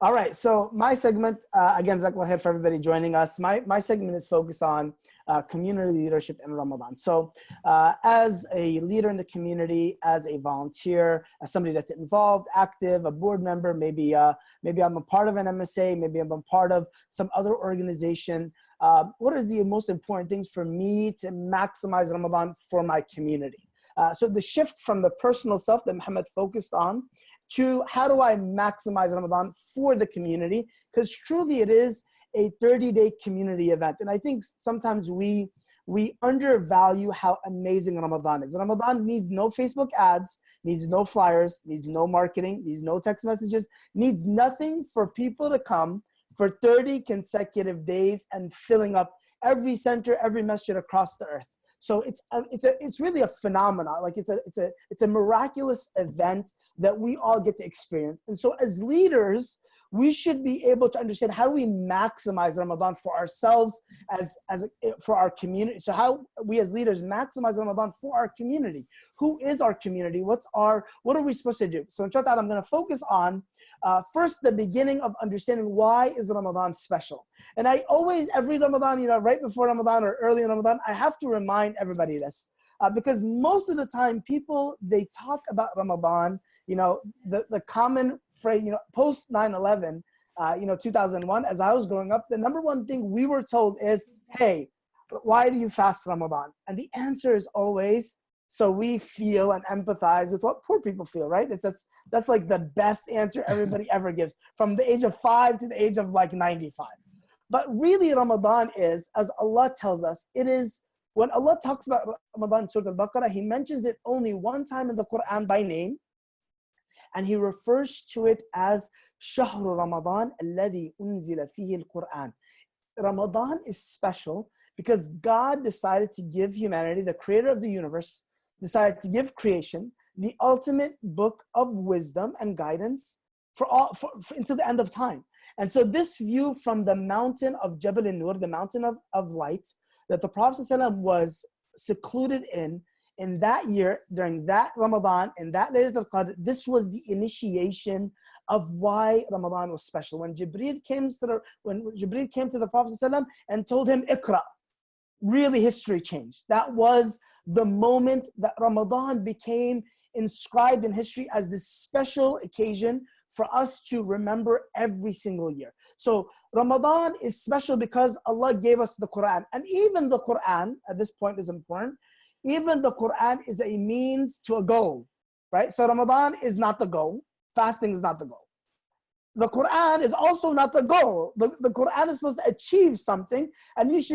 All right, so my segment, again, Jazakallah khair for everybody joining us. My segment is focused on community leadership in Ramadan. So as a leader in the community, as a volunteer, as somebody that's involved, active, a board member, maybe I'm a part of an MSA, maybe I'm a part of some other organization. What are the most important things for me to maximize Ramadan for my community? So the shift from the personal self that Muhammad focused on to how do I maximize Ramadan for the community? Because truly it is a 30-day community event. And I think sometimes we undervalue how amazing Ramadan is. Ramadan needs no Facebook ads, needs no flyers, needs no marketing, needs no text messages, needs nothing for people to come for 30 consecutive days and filling up every center, every masjid across the earth. So it's really a phenomenon. Like it's a miraculous event that we all get to experience. And so as leaders, we should be able to understand how do we maximize Ramadan for ourselves for our community. So how we as leaders maximize Ramadan for our community. Who is our community? What are we supposed to do? So inshallah, I'm going to focus on first the beginning of understanding why is Ramadan special. And I always, every Ramadan, right before Ramadan or early in Ramadan, I have to remind everybody this. Because most of the time people, they talk about Ramadan, the common phrase, post 9/11, 2001, as I was growing up, the number one thing we were told is, hey, why do you fast Ramadan? And the answer is always, so we feel and empathize with what poor people feel, right? That's like the best answer everybody ever gives, from the age of 5 to the age of like 95. But really Ramadan is, as Allah tells us, it is, when Allah talks about Ramadan in Surah Al-Baqarah, He mentions it only one time in the Quran by name, and He refers to it as شهر رمضان الذي أنزل فيه القرآن. Ramadan is special because God decided to give humanity, the creator of the universe, decided to give creation the ultimate book of wisdom and guidance for until the end of time. And so this view from the mountain of Jabal al-Nur, the mountain of light, that the Prophet ﷺ was secluded in that year, during that Ramadan, in that Laylat al-Qadr, this was the initiation of why Ramadan was special. When Jibreel came to the Prophet ﷺ and told him, Iqra, really history changed. That was the moment that Ramadan became inscribed in history as this special occasion for us to remember every single year. So Ramadan is special because Allah gave us the Quran. And even the Quran, at this point is important, even the Quran is a means to a goal, right? So Ramadan is not the goal. Fasting is not the goal. The Quran is also not the goal. The Quran is supposed to achieve something, and means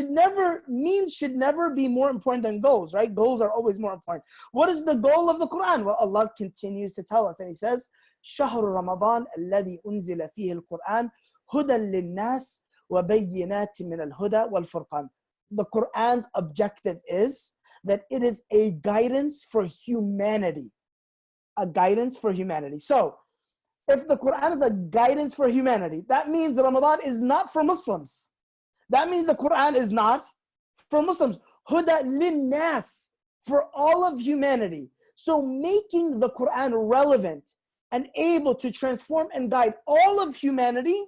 should never be more important than goals, right? Goals are always more important. What is the goal of the Quran? Well, Allah continues to tell us, and He says, شهر رمضان الذي أنزل فيه القرآن هدى للناس وبينات من الهدى والفرقان. The Quran's objective is that it is a guidance for humanity. A guidance for humanity. So, if the Quran is a guidance for humanity, that means Ramadan is not for Muslims. That means the Quran is not for Muslims. Huda linnas, for all of humanity. So making the Quran relevant and able to transform and guide all of humanity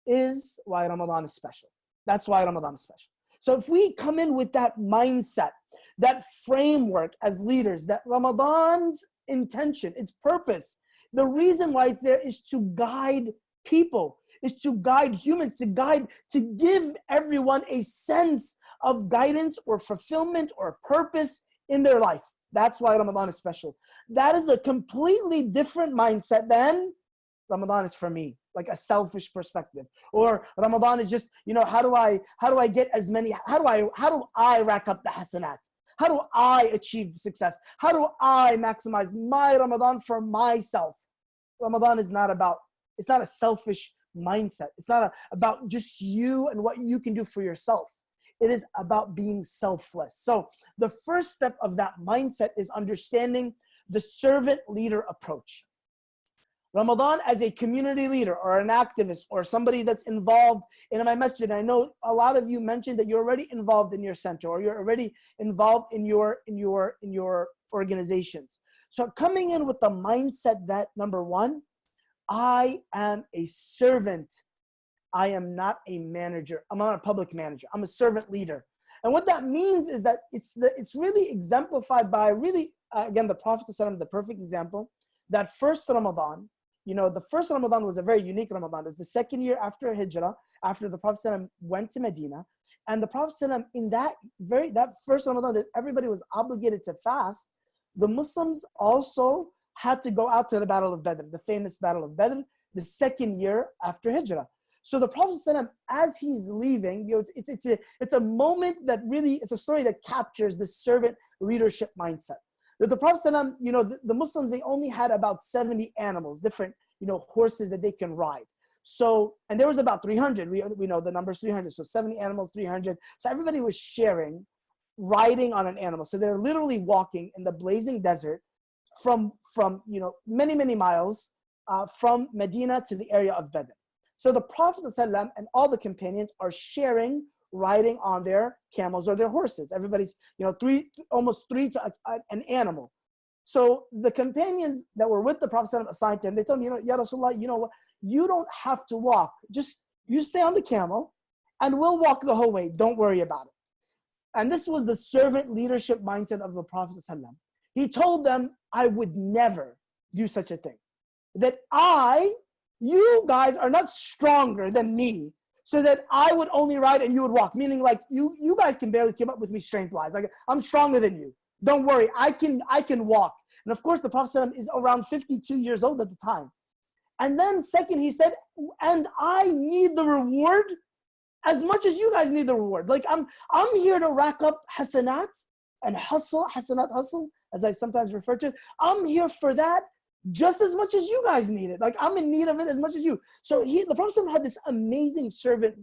is why Ramadan is special. That's why Ramadan is special. So if we come in with that mindset, that framework as leaders, that Ramadan's intention, its purpose, the reason why it's there is to guide people, is to guide humans, to give everyone a sense of guidance or fulfillment or purpose in their life. That's why Ramadan is special. That is a completely different mindset than Ramadan is for me, like a selfish perspective. Or Ramadan is just, how do I get as many, how do I rack up the hasanat? How do I achieve success? How do I maximize my Ramadan for myself? Ramadan is not it's not a selfish mindset. It's not about just you and what you can do for yourself. It is about being selfless. So the first step of that mindset is understanding the servant leader approach. Ramadan as a community leader or an activist or somebody that's involved in my masjid. I know a lot of you mentioned that you're already involved in your center or you're already involved in your organizations. So coming in with the mindset that, number one, I am a servant. I am not a manager. I'm not a public manager. I'm a servant leader. And what that means is that it's really exemplified by really, again, the Prophet ﷺ, the perfect example, that first Ramadan, the first Ramadan was a very unique Ramadan. It's the second year after Hijrah, after the Prophet ﷺ went to Medina. And the Prophet ﷺ, in that first Ramadan that everybody was obligated to fast, the Muslims also had to go out to the Battle of Badr, the famous Battle of Badr, the second year after Hijrah. So the Prophet ﷺ, as he's leaving, it's a moment that really, it's a story that captures the servant leadership mindset. That the Prophet ﷺ, the Muslims, they only had about 70 animals, different, horses that they can ride. So, and there was about 300, we know the number's 300, so 70 animals, 300. So everybody was sharing, riding on an animal. So they're literally walking in the blazing desert from many, many miles from Medina to the area of Badr. So the Prophet ﷺ and all the companions are sharing, riding on their camels or their horses. Everybody's, almost three to an animal. So the companions that were with the Prophet ﷺ assigned to him, they told him, Ya Rasulullah, you know what? You don't have to walk. Just, you stay on the camel and we'll walk the whole way. Don't worry about it. And this was the servant leadership mindset of the Prophet ﷺ. He told them, I would never do such a thing. That you guys are not stronger than me, so that I would only ride and you would walk. Meaning, like, you guys can barely keep up with me strength-wise. Like, I'm stronger than you. Don't worry, I can walk. And of course, the Prophet ﷺ is around 52 years old at the time. And then second, he said, and I need the reward as much as you guys need the reward. Like, I'm here to rack up hasanat and hustle, as I sometimes refer to it. I'm here for that just as much as you guys need it. Like, I'm in need of it as much as you. So the Prophet had this amazing servant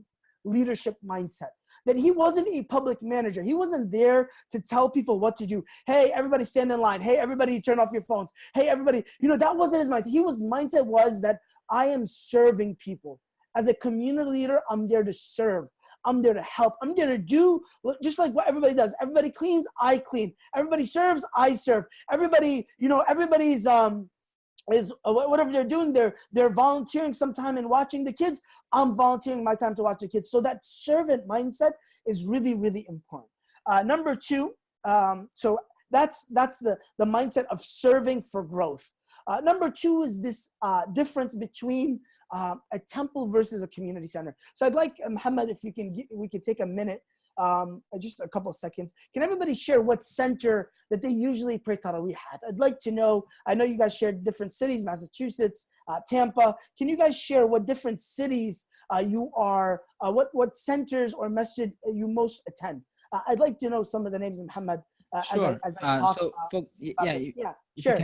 leadership mindset, that he wasn't a public manager. He wasn't there to tell people what to do. Hey, everybody stand in line. Hey, everybody turn off your phones. Hey, everybody, that wasn't his mindset. His mindset was that I am serving people. As a community leader, I'm there to serve. I'm there to help. I'm there to do just like what everybody does. Everybody cleans, I clean. Everybody serves, I serve. Everybody, everybody's is whatever they're doing, they're volunteering some time and watching the kids. I'm volunteering my time to watch the kids. So that servant mindset is really, really important. Number two, so that's the mindset of serving for growth. Number two is this difference between a temple versus a community center. So I'd like, Muhammad, if we could take a minute, just a couple of seconds. Can everybody share what center that they usually pray Taraweeh at? I'd like to know, I know you guys shared different cities, Massachusetts, Tampa. Can you guys share what different cities you are, what centers or masjid you most attend? I'd like to know some of the names, Muhammad, sure. as I talk Sure.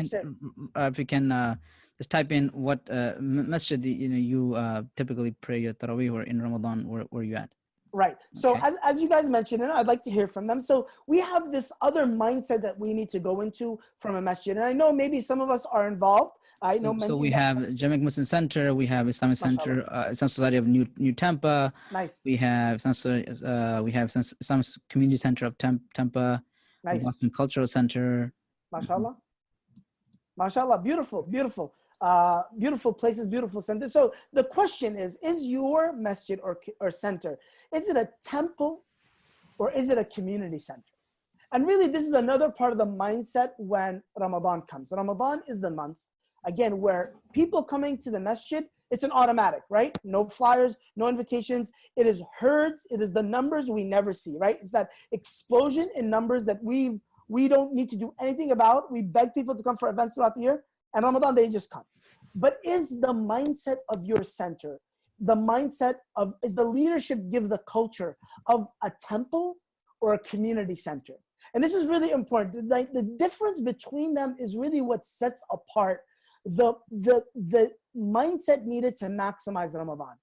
If you can just type in what masjid you typically pray your Taraweeh, or in Ramadan, where you at? Right. So okay. as you guys mentioned, and I'd like to hear from them. So we have this other mindset that we need to go into from a masjid. And I know maybe some of us are involved. I know many. So we have Jamaic Muslim Center, we have Islamic Center, Islamic Society of New Tampa. Nice. We have Islamic Community Center of Tampa. Nice. Boston Cultural Center. MashaAllah. MashaAllah. Beautiful, beautiful. Beautiful places, beautiful centers. So the question is your masjid or center, is it a temple or is it a community center? And really, this is another part of the mindset when Ramadan comes. Ramadan is the month, again, where people coming to the masjid, it's an automatic, right? No flyers, no invitations. It is herds. It is the numbers we never see, right? It's that explosion in numbers that we don't need to do anything about. We beg people to come for events throughout the year, and Ramadan, they just come. But is the mindset of your center, is the leadership give the culture of a temple or a community center? And this is really important. Like, the difference between them is really what sets apart the mindset needed to maximize Ramadan.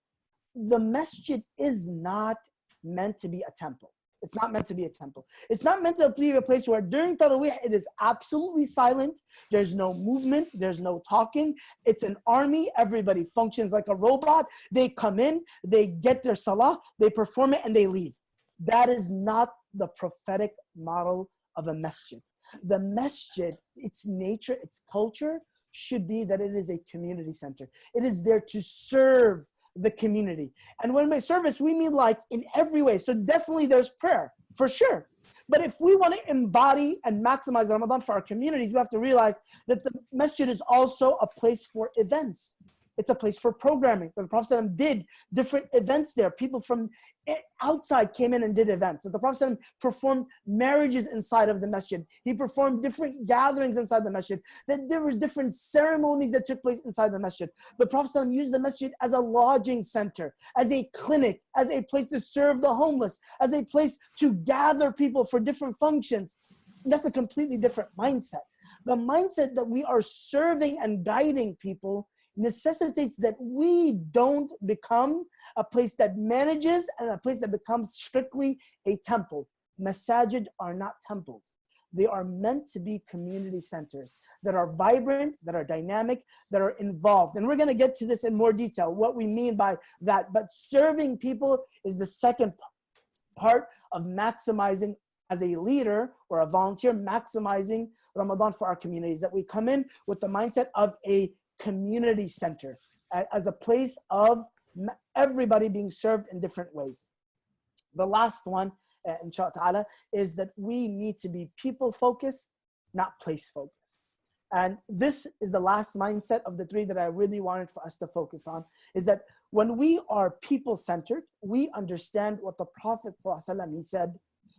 The masjid is not meant to be a temple. It's not meant to be a temple. It's not meant to be a place where during Taraweeh, it is absolutely silent. There's no movement. There's no talking. It's an army. Everybody functions like a robot. They come in, they get their salah, they perform it, and they leave. That is not the prophetic model of a masjid. The masjid, its nature, its culture, should be that it is a community center. It is there to serve the community. And when we service, we mean like in every way. So definitely there's prayer, for sure. But if we want to embody and maximize Ramadan for our communities, we have to realize that the masjid is also a place for events. It's a place for programming. The Prophet ﷺ did different events there. People from outside came in and did events. The Prophet ﷺ performed marriages inside of the masjid. He performed different gatherings inside the masjid. That there was different ceremonies that took place inside the masjid. The Prophet ﷺ used the masjid as a lodging center, as a clinic, as a place to serve the homeless, as a place to gather people for different functions. And that's a completely different mindset. The mindset that we are serving and guiding people necessitates that we don't become a place that manages and a place that becomes strictly a temple. Masajid are not temples. They are meant to be community centers that are vibrant, that are dynamic, that are involved. And we're going to get to this in more detail, what we mean by that. But serving people is the second part of maximizing, as a leader or a volunteer, maximizing Ramadan for our communities, that we come in with the mindset of a community center, as a place of everybody being served in different ways. The last one, inshallah ta'ala, is that we need to be people focused, not place focused. And this is the last mindset of the three that I really wanted for us to focus on, is that when we are people centered, we understand what the Prophet ﷺ, he said,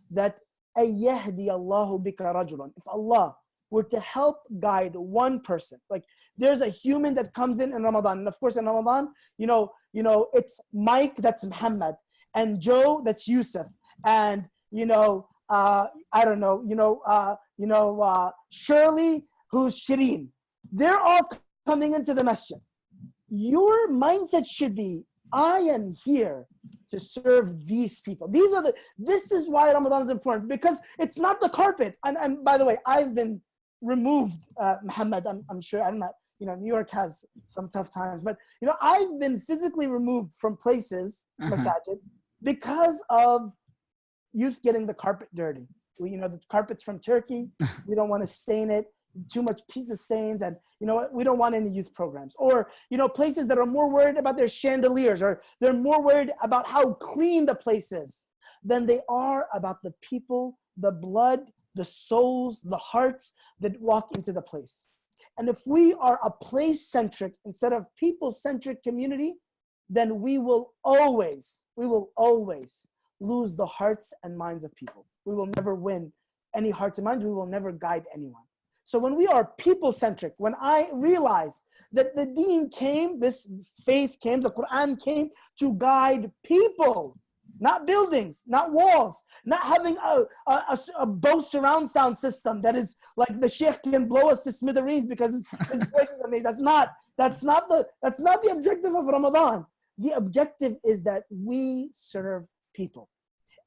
that أَيَّهْدِيَ اللَّهُ بِكَ رَجُلًا, if Allah were to help guide one person, like there's a human that comes in Ramadan, and of course in Ramadan, it's Mike, that's Muhammad, and Joe, that's Yusuf, and Shirley, who's Shireen. They're all coming into the masjid. Your mindset should be, I am here to serve these people. This is why Ramadan is important, because it's not the carpet. And by the way, I've been removed, Muhammad, I'm sure, I'm not, New York has some tough times, but I've been physically removed from places, masajid, because of youth getting the carpet dirty. The carpet's from Turkey, we don't want to stain it, too much pizza stains, and we don't want any youth programs. Or places that are more worried about their chandeliers, or they're more worried about how clean the place is than they are about the people, the blood, the souls, the hearts that walk into the place. And if we are a place-centric instead of people-centric community, then we will always lose the hearts and minds of people. We will never win any hearts and minds. We will never guide anyone. So when we are people-centric, when I realize that the deen came, this faith came, the Quran came to guide people, not buildings, not walls, not having a Bose surround sound system that is like the sheikh can blow us to smithereens because his voice is amazing. That's not the objective of Ramadan. The objective is that we serve people,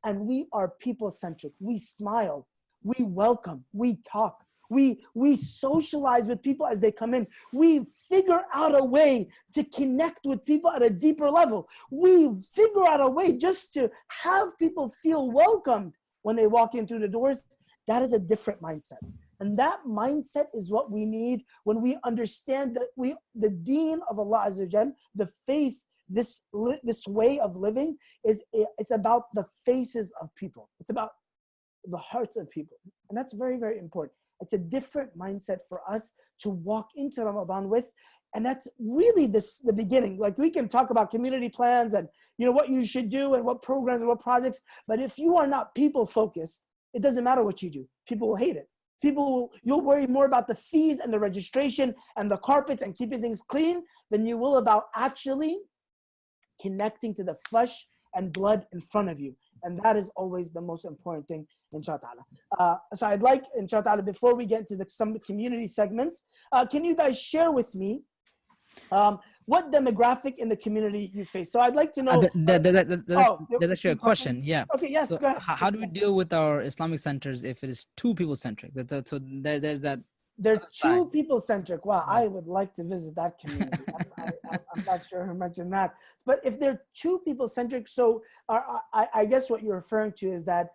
and we are people-centric. We smile, we welcome, we talk. We socialize with people as they come in. We figure out a way to connect with people at a deeper level. We figure out a way just to have people feel welcomed when they walk in through the doors. That is a different mindset. And that mindset is what we need when we understand that the deen of Allah Azza wa Jal, the faith, this way of living, it's about the faces of people. It's about the hearts of people. And that's very, very important. It's a different mindset for us to walk into Ramadan with. And that's really the beginning. Like, we can talk about community plans and what you should do and what programs and what projects. But if you are not people focused, it doesn't matter what you do. People will hate it. You'll worry more about the fees and the registration and the carpets and keeping things clean than you will about actually connecting to the flesh and blood in front of you. And that is always the most important thing, inshallah ta'ala. So I'd like, inshallah ta'ala, before we get into some community segments, can you guys share with me what demographic in the community you face? So I'd like to know. That's actually a question. Yeah. Okay, yes, so go ahead. How do we deal with our Islamic centers if it is too people-centric? So there's that. They're too people-centric. Wow, I would like to visit that community. I'm not sure who mentioned that. But if they're too people-centric, so I guess what you're referring to is that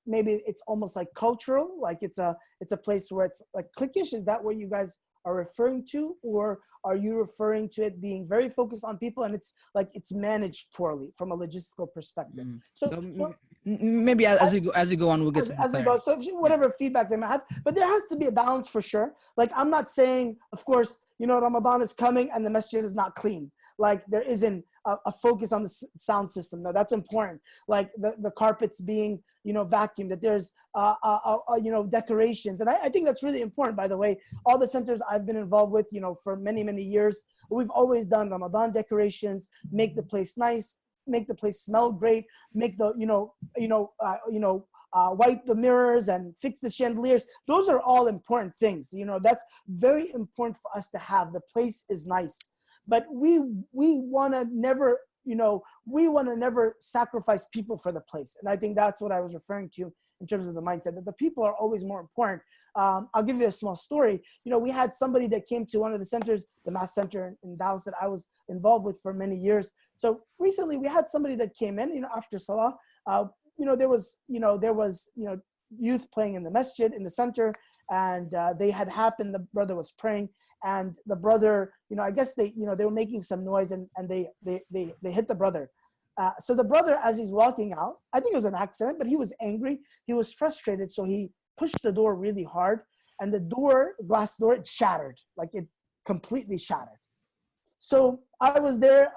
maybe it's almost like cultural, like it's a place where it's like cliquish. Is that what you guys are referring to, or are you referring to it being very focused on people and it's like it's managed poorly from a logistical perspective? So maybe as we go on, we'll get some clarity. So whatever feedback they might have, but there has to be a balance for sure. Like, I'm not saying, of course, Ramadan is coming and the masjid is not clean. Like, there isn't a focus on the sound system. No, that's important. Like the carpets being, vacuumed, that there's, decorations. And I think that's really important, by the way. All the centers I've been involved with, for many, many years, we've always done Ramadan decorations, make the place nice, make the place smell great, make the, wipe the mirrors and fix the chandeliers. Those are all important things. That's very important for us to have. The place is nice. But we want to never, sacrifice people for the place. And I think that's what I was referring to in terms of the mindset, that the people are always more important. I'll give you a small story. We had somebody that came to one of the centers, the mass center in Dallas, that I was involved with for many years. So recently we had somebody that came in, after Salah, there was youth playing in the masjid, in the center, and they had happened, the brother was praying, and the brother, I guess they were making some noise, and they hit the brother. So the brother, as he's walking out, I think it was an accident, but he was angry, he was frustrated, so he pushed the door really hard, and the glass door, it shattered, like it completely shattered. So I was there,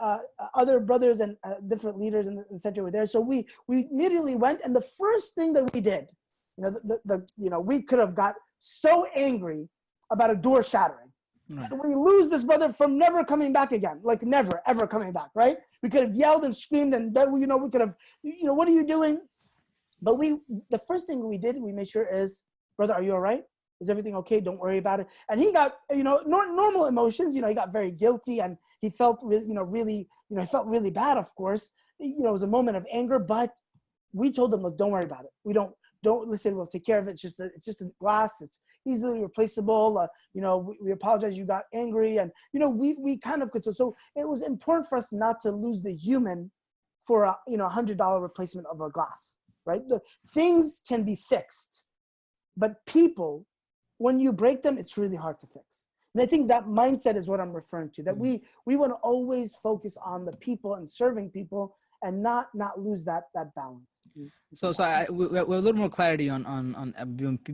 other brothers and different leaders in the center were there. So we immediately went, and the first thing that we did, we could have got so angry about a door shattering. Right. We lose this brother from never coming back again, like never, ever coming back, right? We could have yelled and screamed, and then, we could have, what are you doing? But the first thing we did, we made sure is, brother, are you all right? Is everything okay? Don't worry about it. And he got, normal emotions. He got very guilty, and he felt really, he felt really bad, of course. It was a moment of anger, but we told him, look, don't worry about it. Don't listen. We'll take care of it. It's just a glass. It's easily replaceable. We apologize. You got angry, and we kind of could. So it was important for us not to lose the human for a $100 replacement of a glass, right? The things can be fixed, but people, when you break them, it's really hard to fix. And I think that mindset is what I'm referring to, that we want to always focus on the people and serving people, and not lose that balance. So we have a little more clarity on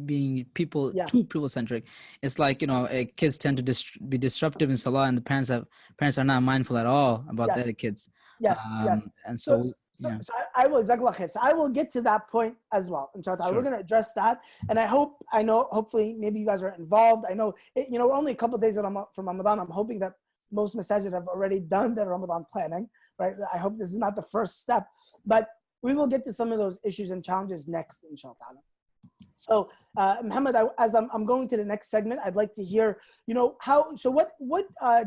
being people, too people-centric. It's like, kids tend to be disruptive in Salah, and the parents are not mindful at all about the other kids. Yes. And so I will get to that point as well. Inshallah, sure. We're going to address that. And hopefully maybe you guys are involved. I know, we're only a couple of days from Ramadan. I'm hoping that most masajid have already done their Ramadan planning, right? I hope this is not the first step, but we will get to some of those issues and challenges next, inshallah. So, Muhammad, as I'm going to the next segment, I'd like to hear, what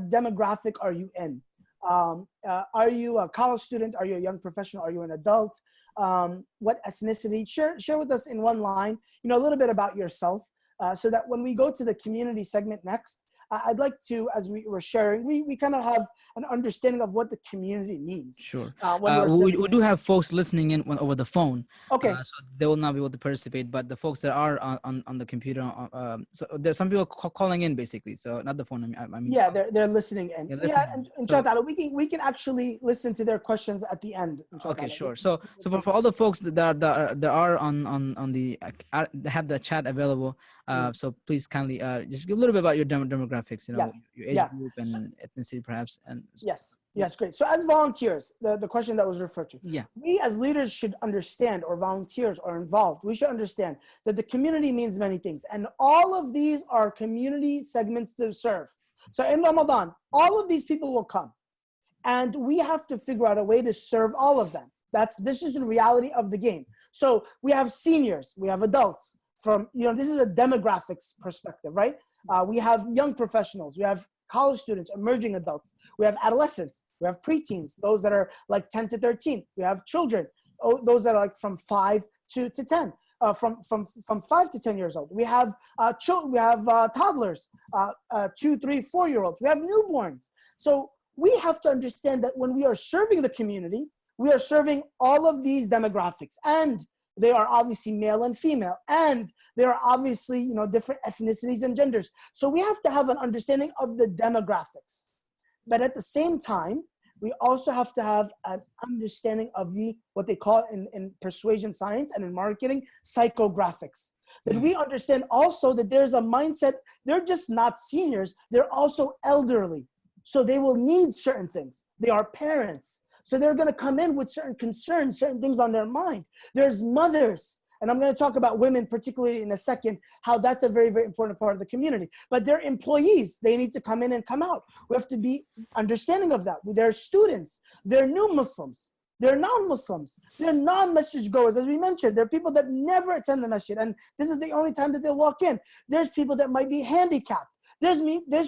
demographic are you in? Are you a college student? Are you a young professional? Are you an adult? What ethnicity? Share with us in one line, a little bit about yourself, so that when we go to the community segment next, I'd like to, as we were sharing, we kind of have an understanding of what the community needs. Sure. We do have folks listening in over the phone. Okay. So they will not be able to participate, but the folks that are on the computer, so there's some people calling in, basically. So not the phone. I mean. Yeah, they're listening in. And inshallah, we can actually listen to their questions at the end. Okay, sure. So for all the folks that are on the have the chat available, so please kindly just give a little bit about your demographics, your age group and ethnicity, perhaps. And yes, great. So as volunteers, the question that was referred to, we as leaders should understand, or volunteers are involved, we should understand that the community means many things, and all of these are community segments to serve. So in Ramadan, all of these people will come, and we have to figure out a way to serve all of them. This is the reality of the game. So we have seniors, we have adults. This is a demographics perspective, right? We have young professionals, we have college students, emerging adults, we have adolescents, we have preteens, those that are like 10 to 13, we have children, those that are like from 5 to 10, from 5 to 10 years old. We have toddlers, 2, 3, 4-year-olds, we have newborns. So we have to understand that when we are serving the community, we are serving all of these demographics. And They are obviously male and female, and there are obviously, you know, different ethnicities and genders. So we have to have an understanding of the demographics. But at the same time, we also have to have an understanding of the, what they call in persuasion science and in marketing, psychographics. That we understand also that there's a mindset, they're just not seniors, they're also elderly. So they will need certain things. They are parents. So they're gonna come in with certain concerns, certain things on their mind. There's mothers. And I'm going to talk about women, particularly in a second, how that's a very, very important part of the community. But they're employees. They need to come in and come out. We have to be understanding of that. They're students. They're new Muslims. They're non-Muslims. They're non-masjid goers. As we mentioned, there are people that never attend the masjid. And this is the only time that they'll walk in. There's people that might be handicapped. There's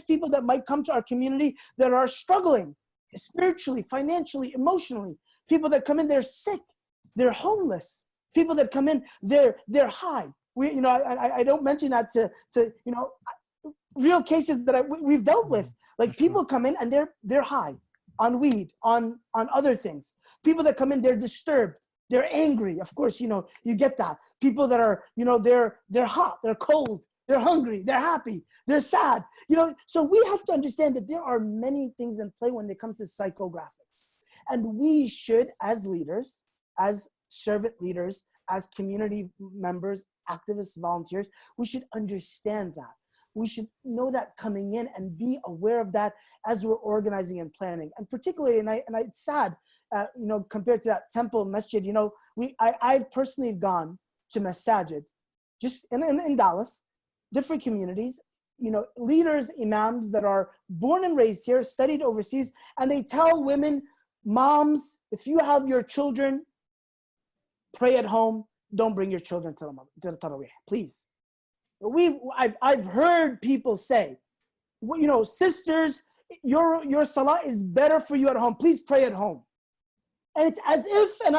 people that might come to our community that are struggling spiritually, financially, emotionally. People that come in, they're sick. They're homeless. People that come in, they're high. You know, I don't mention that to you know, real cases that we've dealt with. Like people come in and they're high on weed, on other things. People that come in, they're disturbed, they're angry. Of course, you know, you get that. People that are, you know, they're hot, they're cold, they're hungry, they're happy, they're sad. You know, so we have to understand that there are many things in play when it comes to psychographics, and we should, as leaders, as servant leaders, as community members, activists, volunteers, we should understand that. We should know that coming in and be aware of that as we're organizing and planning. And particularly, and it's sad, you know, compared to that temple masjid, you know, I've personally gone to masajid, just in Dallas, different communities, you know, leaders, imams that are born and raised here, studied overseas, and they tell women, moms, if you have your children, pray at home. Don't bring your children to the Tarawih, please. I've heard people say, well, you know, sisters, your salah is better for you at home. Please pray at home. And it's as if, and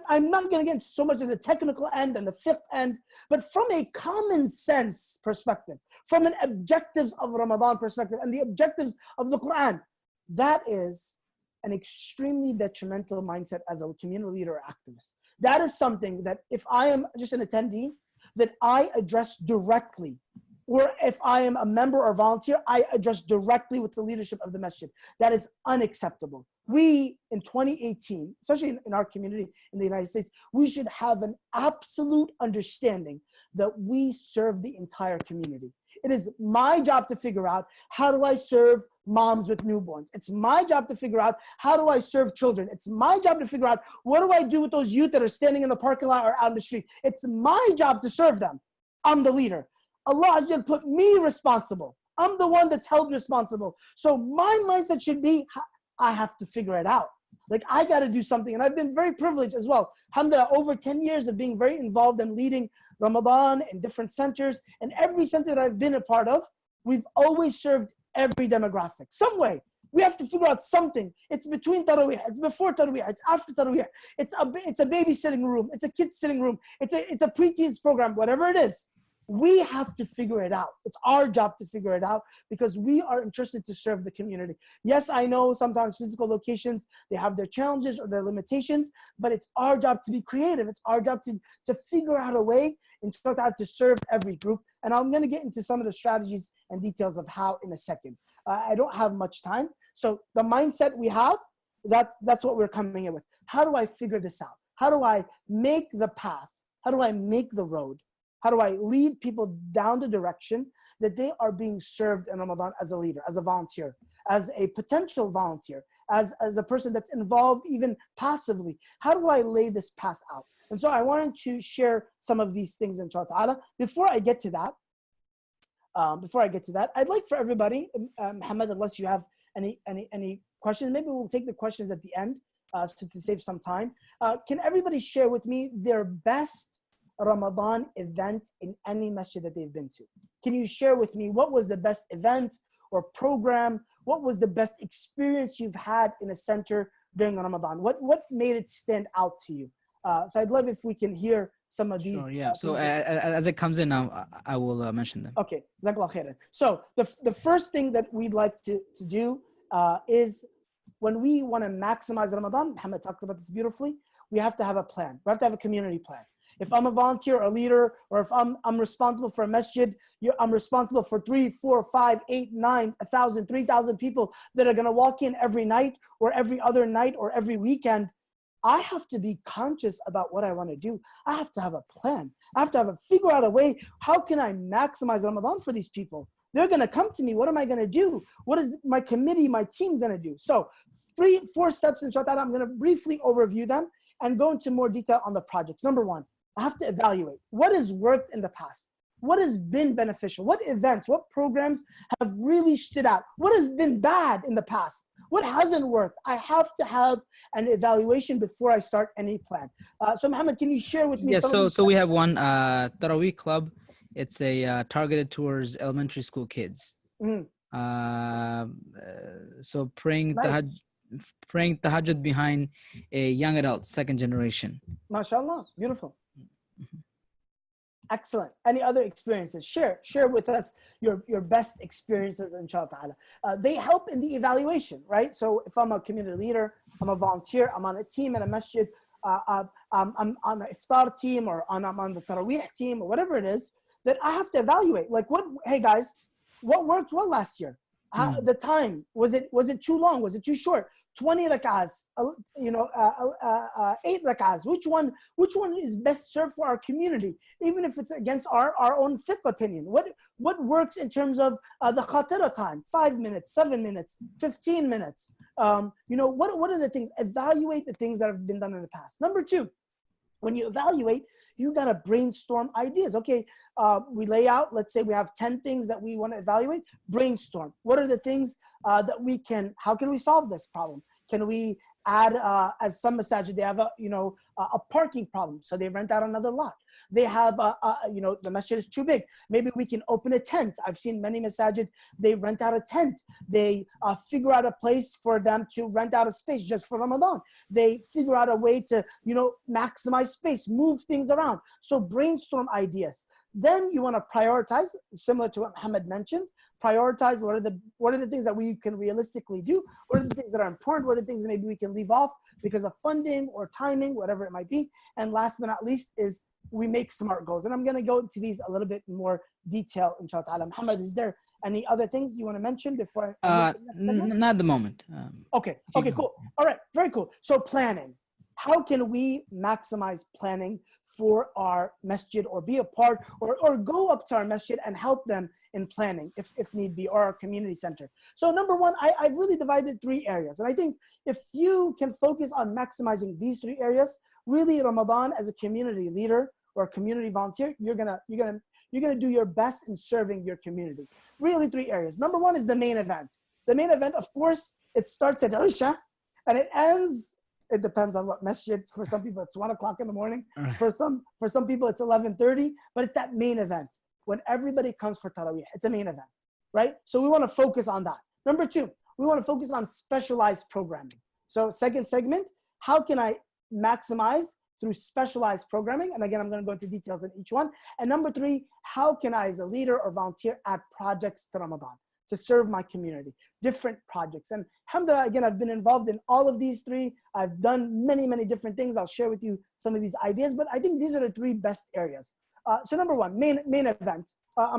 I'm not going to get into so much of the technical end and the fiqh end, but from a common sense perspective, from an objectives of Ramadan perspective and the objectives of the Quran, that is an extremely detrimental mindset as a community leader or activist. That is something that if I am just an attendee, that I address directly. Or if I am a member or volunteer, I address directly with the leadership of the masjid. That is unacceptable. We, in 2018, especially in our community in the United States, we should have an absolute understanding that we serve the entire community. It is my job to figure out, how do I serve moms with newborns? It's my job to figure out, how do I serve children? It's my job to figure out, what do I do with those youth that are standing in the parking lot or out in the street? It's my job to serve them. I'm the leader. Allah has put me responsible. I'm the one that's held responsible. So my mindset should be, I have to figure it out. Like, I got to do something. And I've been very privileged as well. Alhamdulillah, over 10 years of being very involved in leading Ramadan in different centers. And every center that I've been a part of, we've always served every demographic. Some way. We have to figure out something. It's between Tarawih, it's before Tarawih, it's after Tarawih. It's a babysitting room, it's a kids sitting room, it's a preteens program, whatever it is. We have to figure it out. It's our job to figure it out because we are interested to serve the community. Yes, I know sometimes physical locations, they have their challenges or their limitations, but it's our job to be creative. It's our job to figure out a way and try to serve every group. And I'm going to get into some of the strategies and details of how in a second. I don't have much time. So the mindset we have, that's what we're coming in with. How do I figure this out? How do I make the path? How do I make the road? How do I lead people down the direction that they are being served in Ramadan as a leader, as a volunteer, as a potential volunteer, as a person that's involved even passively? How do I lay this path out? And so I wanted to share some of these things, inshallah ta'ala. Before I get to that, I'd like for everybody, Muhammad, unless you have any questions, maybe we'll take the questions at the end to save some time. Can everybody share with me their best Ramadan event in any masjid that they've been to? Can you share with me what was the best event or program? What was the best experience you've had in a center during Ramadan? What made it stand out to you? So I'd love if we can hear some of these. Sure, yeah. So as it comes in now, I will mention them. Okay. Jazakallah khairan. So the first thing that we'd like to do is when we want to maximize Ramadan, Muhammad talked about this beautifully, we have to have a plan. We have to have a community plan. If I'm a volunteer or a leader, or if I'm responsible for a masjid, I'm responsible for 3, 4, 5, 8, 9, 1,000, 3,000 people that are going to walk in every night or every other night or every weekend. I have to be conscious about what I want to do. I have to have a plan. I have to figure out a way. How can I maximize Ramadan for these people? They're going to come to me. What am I going to do? What is my committee, my team going to do? So 3, 4 steps, inshallah, I'm going to briefly overview them and go into more detail on the projects. Number 1, I have to evaluate what has worked in the past. What has been beneficial? What events, what programs have really stood out? What has been bad in the past? What hasn't worked? I have to have an evaluation before I start any plan. So Mohammed, can you share with me? Yes, so we have one Taraweeh club. It's a targeted towards elementary school kids. Mm-hmm. So praying tahajjud behind a young adult, second generation. MashaAllah, beautiful. Excellent. Any other experiences? Share with us your best experiences, inshallah. They help in the evaluation, right? So if I'm a community leader, I'm a volunteer, I'm on a team in a masjid, I'm on an iftar team, or I'm on the Taraweeh team, or whatever it is, that I have to evaluate. Like, hey guys, what worked well last year? The time, was it too long? Was it too short? 20 rak'ahs, 8 rak'ahs. Which one is best served for our community, even if it's against our own fiqh opinion? What works in terms of the khatira time? 5 minutes, 7 minutes, 15 minutes. What are the things? Evaluate the things that have been done in the past. Number 2, when you evaluate, you got to brainstorm ideas. Okay, we lay out, let's say we have 10 things that we want to evaluate. Brainstorm. What are the things how can we solve this problem? Can we add, as some masajid, they have a parking problem, so they rent out another lot. They have, the masjid is too big. Maybe we can open a tent. I've seen many masajid, they rent out a tent. They figure out a place for them to rent out a space just for Ramadan. They figure out a way to, maximize space, move things around. So brainstorm ideas. Then you want to prioritize, similar to what Muhammad mentioned. Prioritize what are the things that we can realistically do. What are the things that are important? What are the things that maybe we can leave off because of funding or timing, whatever it might be. And last but not least is we make SMART goals. And I'm going to go into these a little bit more detail, inshallah. Muhammad, is there any other things you want to mention before I not at the moment. Okay, cool. All right, very cool. So planning. How can we maximize planning for our masjid, or be a part, or go up to our masjid and help them in planning if need be, or our community center? So number 1, I've really divided 3 areas. And I think if you can focus on maximizing these 3 areas, really Ramadan as a community leader or a community volunteer, you're gonna do your best in serving your community. Really 3 areas. Number 1 is the main event. The main event, of course, it starts at Isha and it ends. It depends on what masjid. For some people, it's 1 o'clock in the morning. Right. For some people, it's 11:30. But it's that main event when everybody comes for Taraweeh. It's a main event, right? So we want to focus on that. Number 2, we want to focus on specialized programming. So second segment, how can I maximize through specialized programming? And again, I'm going to go into details on each one. And number 3, how can I, as a leader or volunteer, add projects to Ramadan to serve my community, different projects. And alhamdulillah, again, I've been involved in all of these 3. I've done many, many different things. I'll share with you some of these ideas, but I think these are the 3 best areas. So number 1, main event.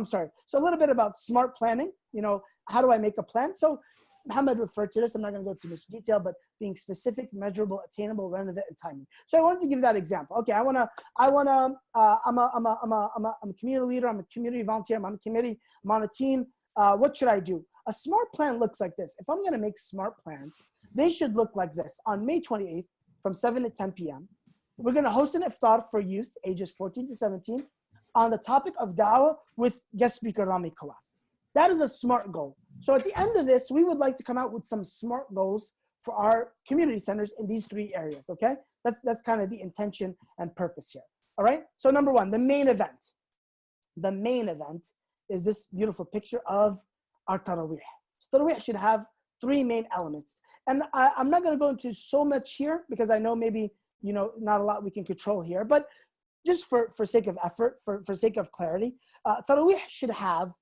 So a little bit about SMART planning. How do I make a plan? So Muhammad referred to this. I'm not going to go into much detail, but being specific, measurable, attainable, relevant, and timely. So I wanted to give that example. Okay, I'm a community leader. I'm a community volunteer. I'm on a committee. I'm on a team. What should I do? A SMART plan looks like this. If I'm going to make SMART plans, they should look like this. On May 28th, from 7 to 10 p.m., we're going to host an iftar for youth ages 14 to 17 on the topic of da'wah with guest speaker Rami Kawas. That is a SMART goal. So at the end of this, we would like to come out with some SMART goals for our community centers in these 3 areas, okay? That's kind of the intention and purpose here, all right? So number 1, the main event. The main event is this beautiful picture of our Taraweeh. So Taraweeh should have 3 main elements. And I'm not going to go into so much here because I know maybe, not a lot we can control here, but just for sake of effort, for sake of clarity, Taraweeh should have,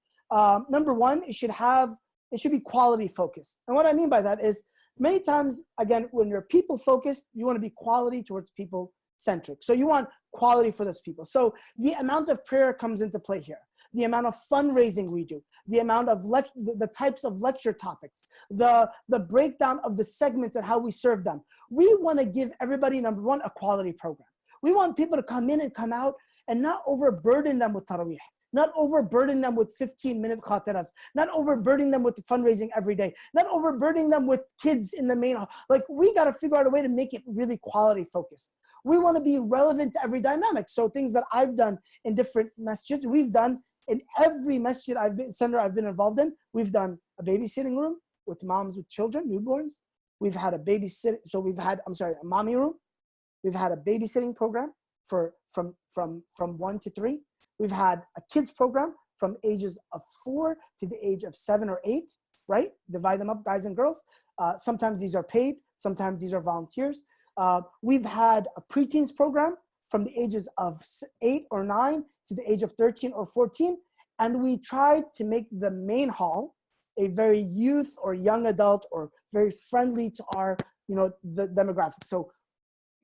number 1, it should be quality focused. And what I mean by that is Many times, again, when you're people focused, you want to be quality towards people centric. So you want quality for those people. So the amount of prayer comes into play here. The amount of fundraising we do, the amount of the types of lecture topics, the breakdown of the segments and how we serve them. We want to give everybody, number one, a quality program. We want people to come in and come out and not overburden them with tarawih, not overburden them with 15-minute khatiras, not overburden them with fundraising every day, not overburdening them with kids in the main hall. Like, we got to figure out a way to make it really quality focused. We want to be relevant to every dynamic. So things that I've done in different masjids, we've done in every masjid center I've been involved in. We've done a babysitting room with moms with children, newborns. We've had a a mommy room. We've had a babysitting program from 1 to 3. We've had a kids program from ages of 4 to the age of 7 or 8, right? Divide them up, guys and girls. Sometimes these are paid, sometimes these are volunteers. We've had a preteens program from the ages of 8 or 9 to the age of 13 or 14. And we tried to make the main hall a very youth or young adult or very friendly to our, the demographics. So,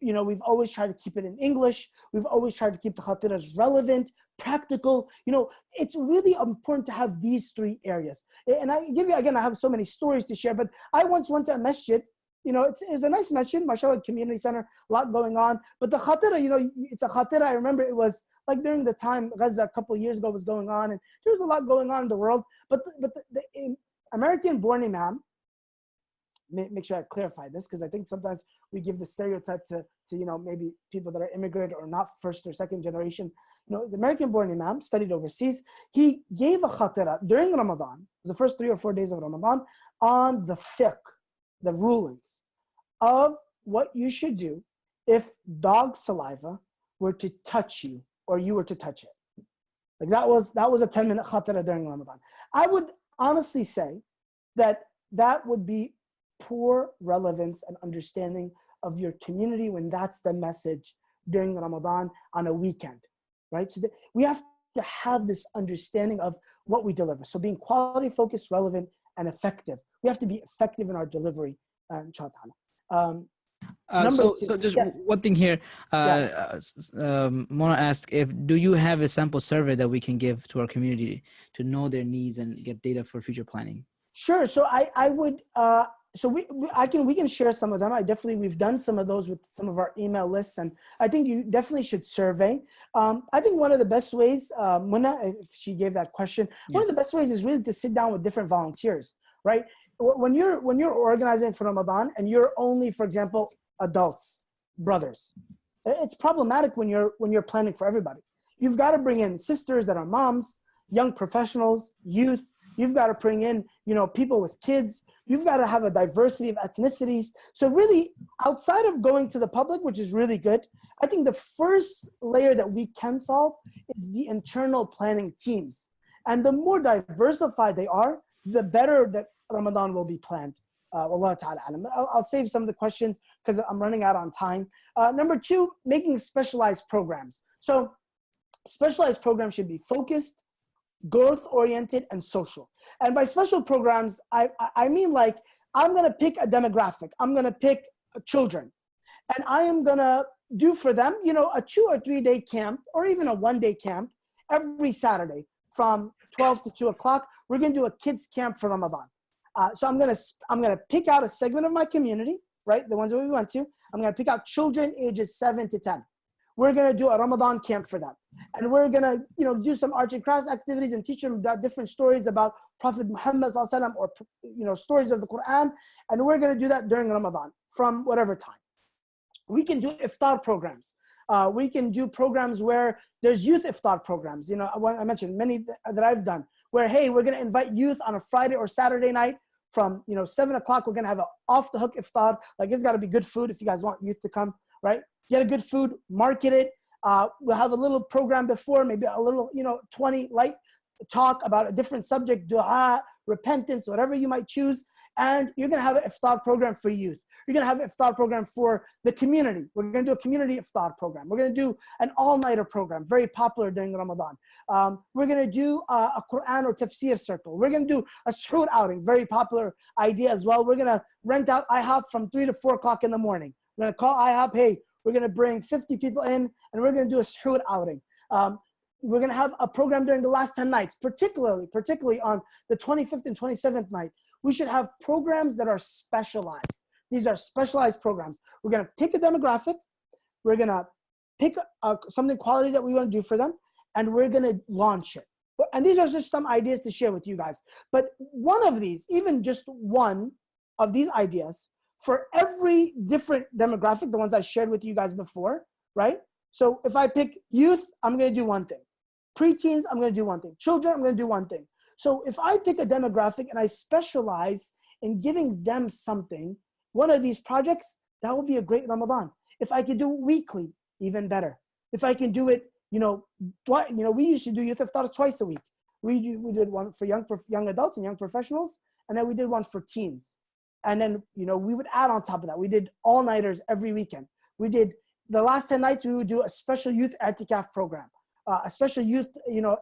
we've always tried to keep it in English. We've always tried to keep the khatiras relevant, practical. It's really important to have these 3 areas. And I have so many stories to share, but I once went to a masjid. It's a nice masjid, mashallah, community center, a lot going on. But the khatira, it's a khatira. I remember it was like during the time Gaza a couple of years ago was going on, and there was a lot going on in the world. But the American-born imam, make sure I clarify this, because I think sometimes we give the stereotype to maybe people that are immigrant or not first or second generation. The American-born imam studied overseas. He gave a khatira during Ramadan, the first 3 or 4 days of Ramadan, on the fiqh, the rulings of what you should do if dog saliva were to touch you or you were to touch it. Like that was a 10-minute khatira during Ramadan. I would honestly say that would be poor relevance and understanding of your community when that's the message during Ramadan on a weekend, right? So we have to have this understanding of what we deliver. So being quality focused, relevant, and effective. We have to be effective in our delivery, inshallah. So just one thing here. Mona asked, do you have a sample survey that we can give to our community to know their needs and get data for future planning? Sure. So I would. So we can share some of them. We've done some of those with some of our email lists, and I think you definitely should survey. I think one of the best ways, Muna, if she gave that question, one of the best ways is really to sit down with different volunteers, right? When you're organizing for Ramadan and you're only, for example, adults, brothers, it's problematic when you're planning for everybody. You've got to bring in sisters that are moms, young professionals, youth. You've got to bring in, people with kids. You've got to have a diversity of ethnicities. So really, outside of going to the public, which is really good, I think the first layer that we can solve is the internal planning teams. And the more diversified they are, the better that Ramadan will be planned. Wallahu ta'ala alam. I'll save some of the questions because I'm running out on time. Number 2, making specialized programs. So specialized programs should be focused, growth-oriented, and social. And by special programs, I mean like I'm going to pick a demographic. I'm going to pick children. And I am going to do for them, a 2 or 3 day camp or even a 1 day camp every Saturday from 12 to 2 o'clock. We're going to do a kids camp for Ramadan. So I'm going to pick out a segment of my community, right? The ones that we went to. I'm going to pick out children ages 7 to 10. We're going to do a Ramadan camp for them. And we're going to, do some arts and crafts activities and teach them different stories about Prophet Muhammad or, stories of the Quran. And we're going to do that during Ramadan from whatever time. We can do iftar programs. We can do programs where there's youth iftar programs. I mentioned many that I've done where, hey, we're going to invite youth on a Friday or Saturday night from, 7 o'clock. We're going to have an off the hook iftar. Like, it's got to be good food if you guys want youth to come, right? Get a good food, market it. We'll have a little program before, maybe a little, 20 light talk about a different subject, dua, repentance, whatever you might choose. And you're going to have an iftar program for youth. You're going to have an iftar program for the community. We're going to do a community iftar program. We're going to do an all-nighter program, very popular during Ramadan. We're going to do a Quran or tafsir circle. We're going to do a suhoor outing, very popular idea as well. We're going to rent out IHOP from 3 to 4 o'clock in the morning. We're going to call IHOP, hey, we're going to bring 50 people in, and we're going to do a suhoor outing. We're going to have a program during the last 10 nights, particularly on the 25th and 27th night. We should have programs that are specialized. These are specialized programs. We're going to pick a demographic. We're going to pick something quality that we want to do for them, and we're going to launch it. And these are just some ideas to share with you guys. But one of these, even just one of these ideas, for every different demographic, the ones I shared with you guys before, right? So if I pick youth, I'm going to do one thing. Preteens, I'm going to do one thing. Children, I'm going to do one thing. So if I pick a demographic and I specialize in giving them something, one of these projects, that will be a great Ramadan. If I could do it weekly, even better. If I can do it, we used to do youth iftar twice a week. We did one for young adults and young professionals, and then we did one for teens. And then, we would add on top of that. We did all-nighters every weekend. We did the last 10 nights, we would do a special youth i'tikaf program, a special youth,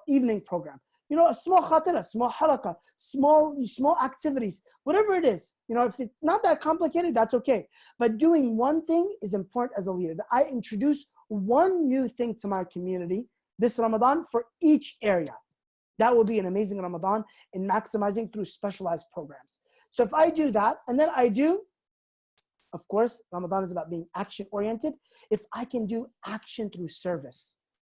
evening program. A small khatira, small halaqah, small activities, whatever it is. If it's not that complicated, that's okay. But doing one thing is important as a leader. That I introduce one new thing to my community this Ramadan for each area. That will be an amazing Ramadan in maximizing through specialized programs. So if I do that, and then of course, Ramadan is about being action-oriented. If I can do action through service,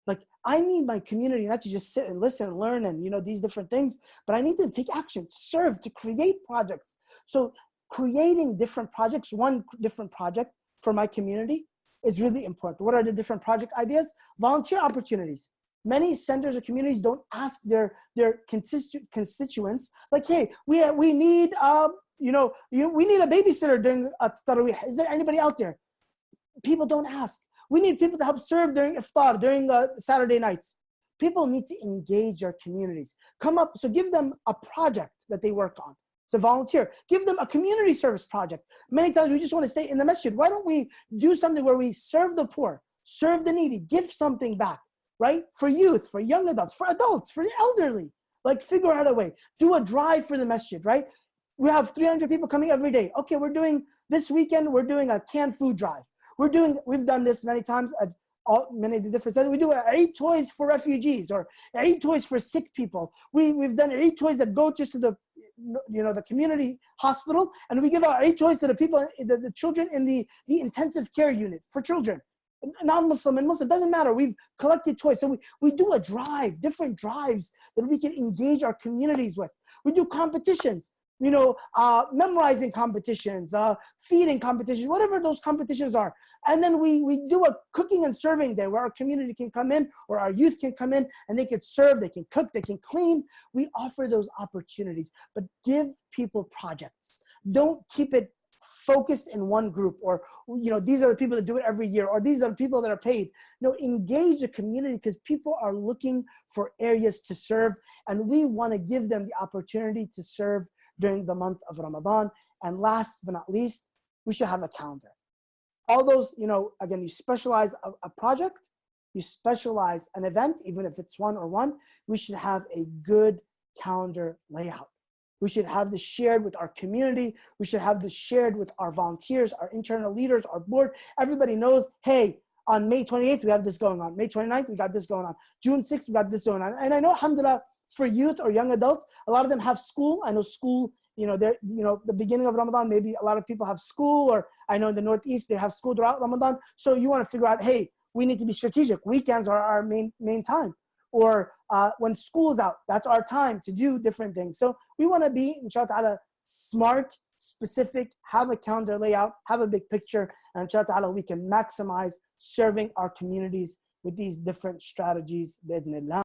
like I need my community not to just sit and listen and learn and these different things, but I need them to take action, serve, to create projects. So creating different projects, one different project for my community is really important. What are the different project ideas? Volunteer opportunities. Many centers or communities don't ask their constituents, like, hey, we need we need a babysitter during Taraweeh. Is there anybody out there? People don't ask. We need people to help serve during iftar, during Saturday nights. People need to engage their communities. So give them a project that they work on. To volunteer. Give them a community service project. Many times we just want to stay in the masjid. Why don't we do something where we serve the poor, serve the needy, give something back, right? For youth, for young adults, for adults, for the elderly. Like figure out a way. Do a drive for the masjid, right? We have 300 people coming every day. Okay, this weekend, we're doing a canned food drive. We've done this many times at many of the different centers. We do Eid toys for refugees or Eid toys for sick people. We've done Eid toys that go just to the community hospital, and we give out Eid toys to the people, the children in the intensive care unit for children. Non-Muslim and Muslim, doesn't matter. We've collected toys. So we do a drive, different drives that we can engage our communities with. We do competitions. Memorizing competitions, feeding competitions, whatever those competitions are. And then we do a cooking and serving day where our community can come in or our youth can come in and they can serve, they can cook, they can clean. We offer those opportunities, but give people projects. Don't keep it focused in one group or, these are the people that do it every year or these are the people that are paid. No, engage the community because people are looking for areas to serve and we want to give them the opportunity to serve during the month of Ramadan. And last but not least, we should have a calendar. All those, again, you specialize a project, you specialize an event, even if it's one-on-one, we should have a good calendar layout. We should have this shared with our community. We should have this shared with our volunteers, our internal leaders, our board. Everybody knows, hey, on May 28th, we have this going on. May 29th, we got this going on. June 6th, we got this going on. And I know, alhamdulillah, for youth or young adults, a lot of them have school. I know school, the beginning of Ramadan, maybe a lot of people have school, or I know in the Northeast, they have school throughout Ramadan. So you want to figure out, hey, we need to be strategic. Weekends are our main time. Or when school's out, that's our time to do different things. So we want to be, inshallah ta'ala, smart, specific, have a calendar layout, have a big picture, and inshallah ta'ala, we can maximize serving our communities with these different strategies, bi'idhnillah.